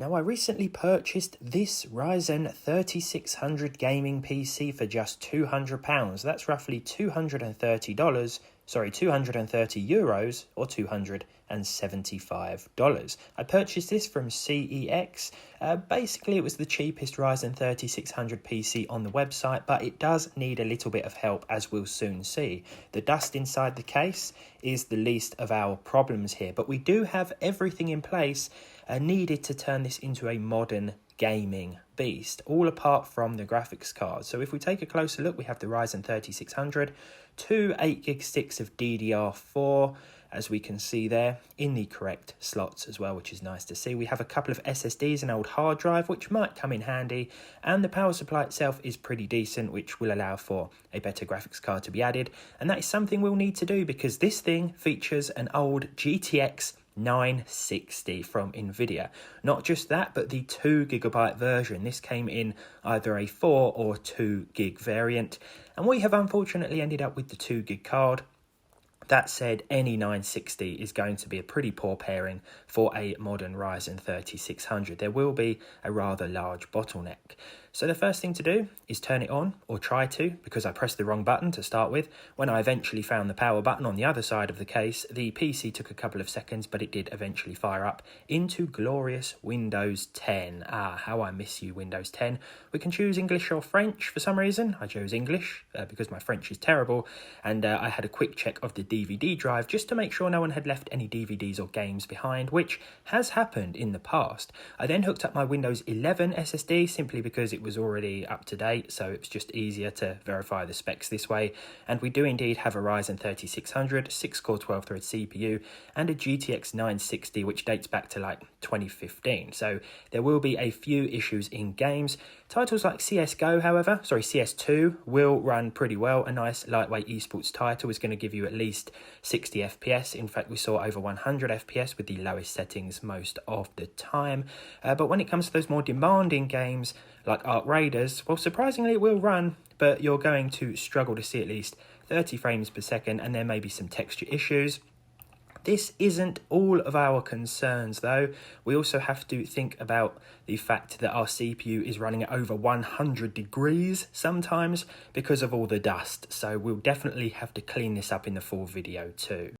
Now, I recently purchased this Ryzen 3600 gaming PC for just £200. That's roughly $230, €230 or $275. I purchased this from CEX. Basically, it was the cheapest Ryzen 3600 PC on the website, but it does need a little bit of help, as we'll soon see. The dust inside the case is the least of our problems here, but we do have everything in place needed to turn this into a modern gaming beast, all apart from the graphics card. So if we take a closer look, we have the Ryzen 3600, two 8GB sticks of DDR4, as we can see there, in the correct slots as well, which is nice to see. We have a couple of SSDs, an old hard drive, which might come in handy, and the power supply itself is pretty decent, which will allow for a better graphics card to be added. And that is something we'll need to do, because this thing features an old GTX 960 from Nvidia. Not just that, but the 2GB version. This came in either a 4 or 2GB variant, and we have unfortunately ended up with the 2GB card. That said, any 960 is going to be a pretty poor pairing for a modern Ryzen 3600. There will be a rather large bottleneck. So the first thing to do is turn it on, or try to, because I pressed the wrong button to start with. When I eventually found the power button on the other side of the case, the PC took a couple of seconds, but it did eventually fire up into glorious Windows 10. How I miss you, Windows 10. We can choose English or French for some reason. I chose English because my French is terrible, and I had a quick check of the DVD drive just to make sure no one had left any DVDs or games behind, which has happened in the past. I then hooked up my Windows 11 SSD simply because it was already up to date, so it was just easier to verify the specs this way. And we do indeed have a Ryzen 3600, 6-core 12-thread CPU, and a GTX 960, which dates back to like 2015. So there will be a few issues in games. Titles like CS2 will run pretty well. A nice lightweight esports title is going to give you at least 60 FPS. In fact, we saw over 100 FPS with the lowest settings most of the time. But when it comes to those more demanding games like Ark Raiders, well, surprisingly it will run, but you're going to struggle to see at least 30 frames per second, and there may be some texture issues. This isn't all of our concerns though. We also have to think about the fact that our CPU is running at over 100 degrees sometimes because of all the dust. So we'll definitely have to clean this up in the full video too.